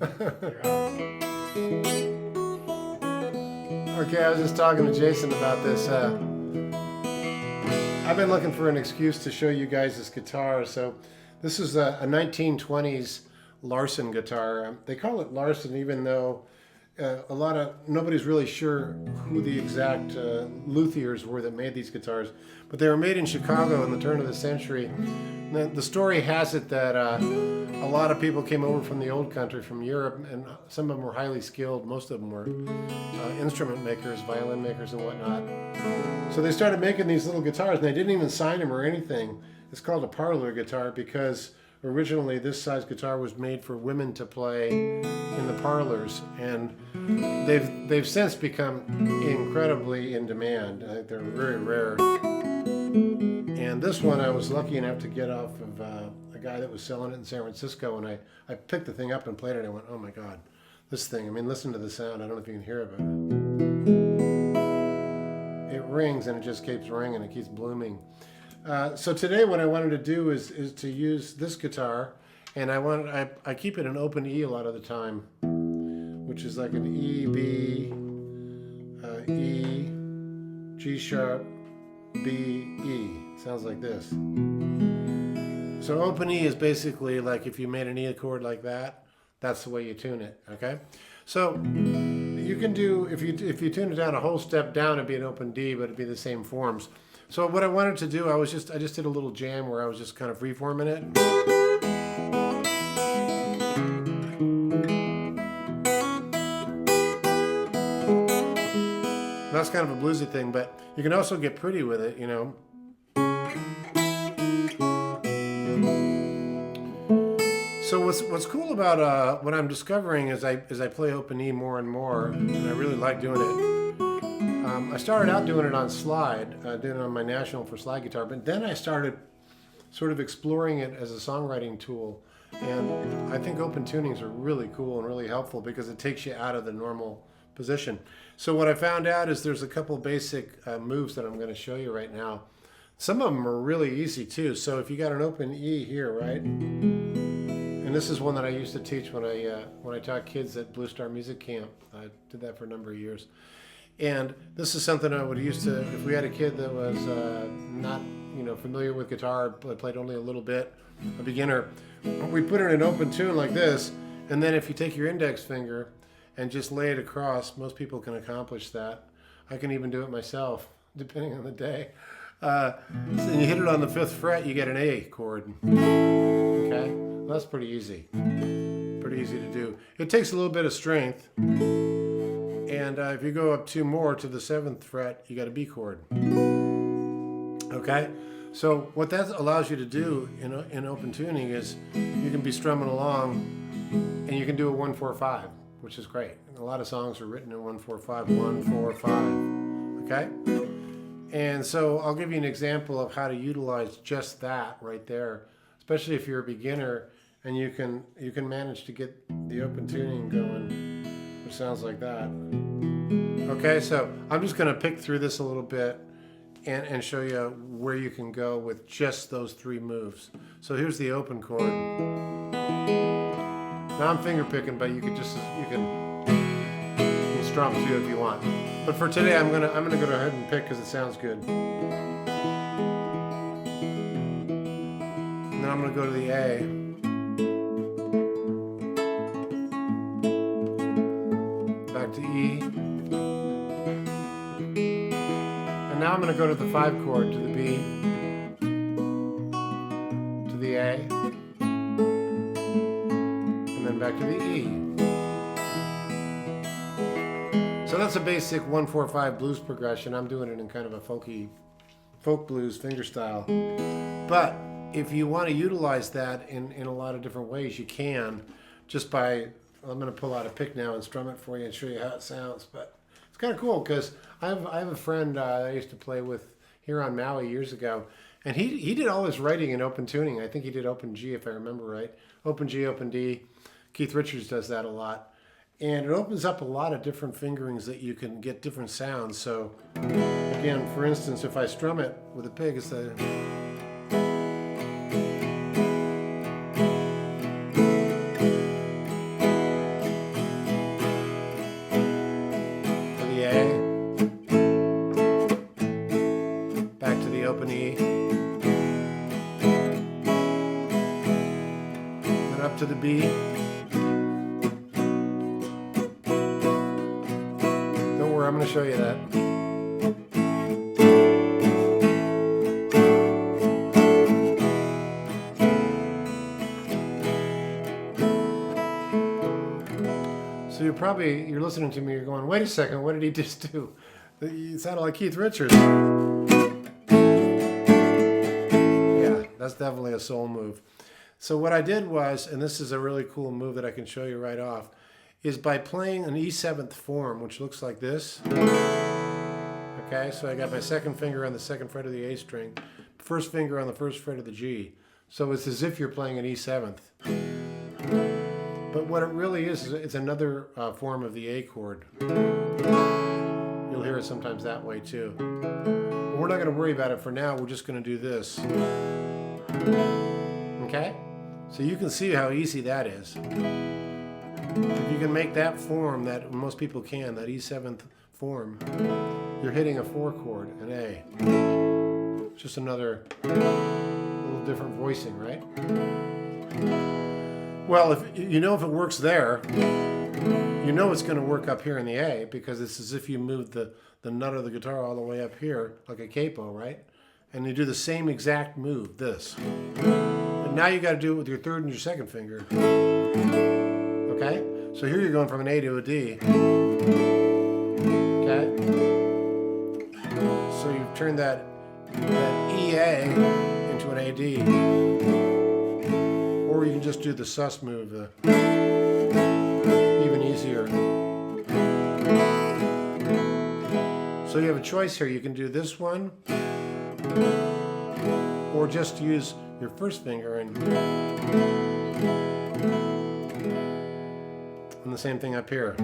Okay, I was just talking to Jason about this. I've been looking for an excuse to show you guys this guitar. So this is a 1920s Larson guitar. They call it Larson even though nobody's really sure who the exact luthiers were that made these guitars, but they were made in Chicago in the turn of the century. The story has it that a lot of people came over from the old country, from Europe, and some of them were highly skilled. Most of them were instrument makers, violin makers and whatnot. So they started making these little guitars, and they didn't even sign them or anything. It's called a parlor guitar because originally this size guitar was made for women to play in the parlors, and they've since become incredibly in demand. I think they're very rare. And this one I was lucky enough to get off of a guy that was selling it in San Francisco, and I picked the thing up and played it, and I went, oh my God, this thing, I mean, listen to the sound. I don't know if you can hear it, but it rings and it just keeps ringing, it keeps blooming. So today what I wanted to do is to use this guitar, and I keep it in open E a lot of the time, which is like an E, B, E, G sharp, B, E. Sounds like this. So open E is basically like if you made an E chord like that, that's the way you tune it, okay? So you can do, if you tune it down a whole step down, it'd be an open D, but it'd be the same forms. So what I wanted to do, I just did a little jam where I was just kind of freeforming it. That's kind of a bluesy thing, but you can also get pretty with it, you know. So what's cool about what I'm discovering as I play open E more and more, and I really like doing it. I started out doing it on slide, doing it on my National for slide guitar, but then I started sort of exploring it as a songwriting tool. And I think open tunings are really cool and really helpful because it takes you out of the normal position. So what I found out is there's a couple basic moves that I'm going to show you right now. Some of them are really easy too. So if you got an open E here, right? And this is one that I used to teach when I taught kids at Blue Star Music Camp. I did that for a number of years. And this is something I would use to, if we had a kid that was not, familiar with guitar, played only a little bit, a beginner, we put it in an open tune like this, and then if you take your index finger and just lay it across, most people can accomplish that. I can even do it myself, depending on the day. So you hit it on the 5th fret, you get an A chord. Okay, well, that's pretty easy. Pretty easy to do. It takes a little bit of strength. And if you go up 2 more to the 7th fret, you got a B chord. Okay? So what that allows you to do in open tuning is you can be strumming along and you can do a 1-4-5, which is great. And a lot of songs are written in 1-4-5, 1-4-5. Okay? And so I'll give you an example of how to utilize just that right there, especially if you're a beginner and you can manage to get the open tuning going. It sounds like that. Okay, so I'm just going to pick through this a little bit and show you where you can go with just those 3 moves. So here's the open chord. Now I'm finger picking, but you can strum too if you want. But for today, I'm gonna go ahead and pick because it sounds good. And then I'm gonna go to the A. To E, and now I'm going to go to the 5 chord, to the B, to the A, and then back to the E. So that's a basic 1-4-5 blues progression. I'm doing it in kind of a folk blues finger style. But if you want to utilize that in a lot of different ways, you can just by I'm going to pull out a pick now and strum it for you and show you how it sounds. But it's kind of cool because I have a friend I used to play with here on Maui years ago, and he did all his writing in open tuning. I think he did open G if I remember right. Open G, open D. Keith Richards does that a lot. And it opens up a lot of different fingerings that you can get different sounds. So again, for instance, if I strum it with a pick, it's a... going to show you that. So you're listening to me, you're going, wait a second, what did he just do? It sounded like Keith Richards. Yeah, that's definitely a soul move. So what I did was, and this is a really cool move that I can show you right off, is by playing an E7th form, which looks like this. Okay, so I got my second finger on the second fret of the A string, first finger on the first fret of the G. So it's as if you're playing an E7th. But what it really is it's another form of the A chord. You'll hear it sometimes that way too. But we're not going to worry about it for now, we're just going to do this. Okay? So you can see how easy that is. If you can make that form, that most people can, that E7th form, you're hitting a 4 chord, an A. Just another little different voicing, right? Well, if it works there, you know it's going to work up here in the A, because it's as if you moved the nut of the guitar all the way up here, like a capo, right? And you do the same exact move, this. But now you got to do it with your third and your second finger. Okay? So here you're going from an A to a D. Okay? So you've turned that EA into an AD. Or you can just do the sus move, even easier. So you have a choice here. You can do this one, or just use your first finger and the same thing up here.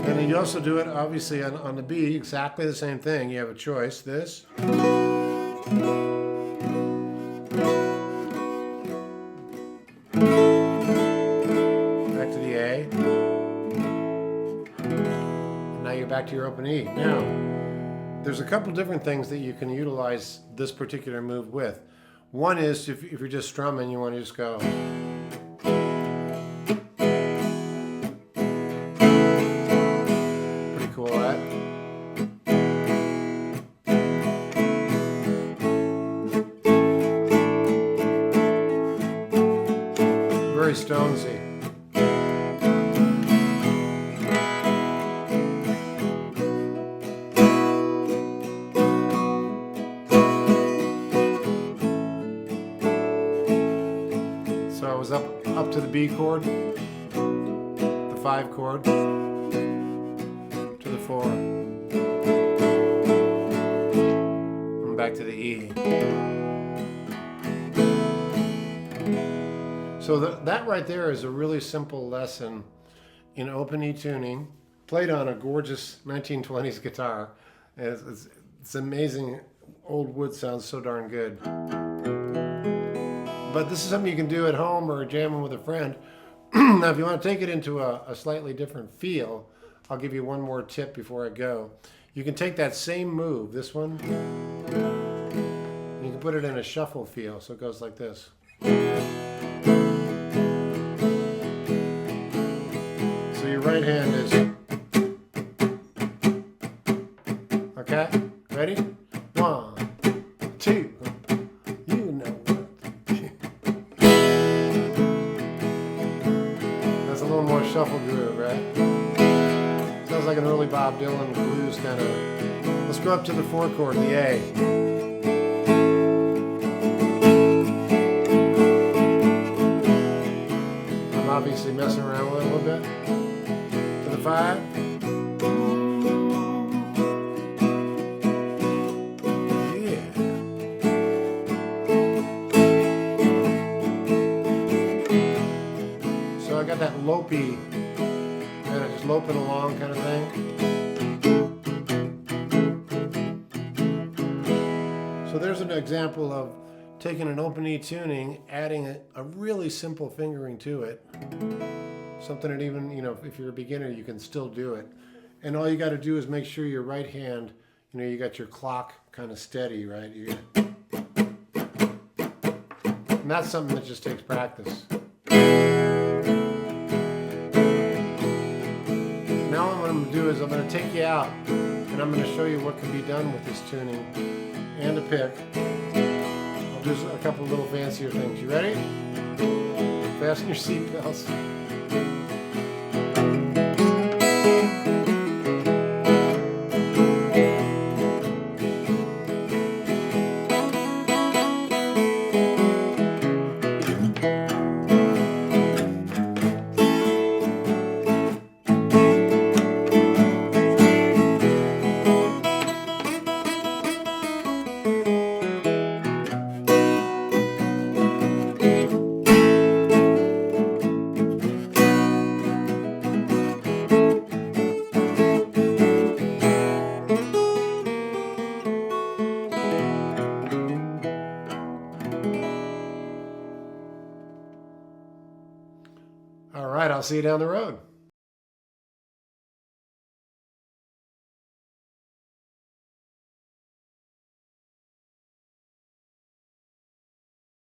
And you also do it, obviously, on the B, exactly the same thing. You have a choice, this. Back to the A. And now you're back to your open E. Now, there's a couple different things that you can utilize this particular move with. One is if you're just strumming, you want to just go. Pretty cool, that. Very Stonesy. So I was up to the B chord, the 5 chord, to the 4, and back to the E. So that right there is a really simple lesson in open E tuning, played on a gorgeous 1920s guitar. It's amazing. Old wood sounds so darn good. But this is something you can do at home or jamming with a friend. Now, if you want to take it into a slightly different feel, I'll give you one more tip before I go. You can take that same move, this one, and you can put it in a shuffle feel, so it goes like this. So your right hand is, okay, ready? 1, 2, you know what. That's a little more shuffle groove, right? Sounds like an early Bob Dylan blues kind of. Let's go up to the 4 chord, the A. I'm obviously messing around with it a little bit. To the 5. Yeah. So I got that lopey, kind of just loping along kind of thing. So there's an example of taking an open E tuning, adding a really simple fingering to it. Something that even, if you're a beginner, you can still do it. And all you got to do is make sure your right hand, you got your clock kind of steady, right? And that's something that just takes practice. I'm going to do is I'm going to take you out and I'm going to show you what can be done with this tuning and a pick. I'll do a couple little fancier things. You ready? Fasten your seatbelts. All right, I'll see you down the road.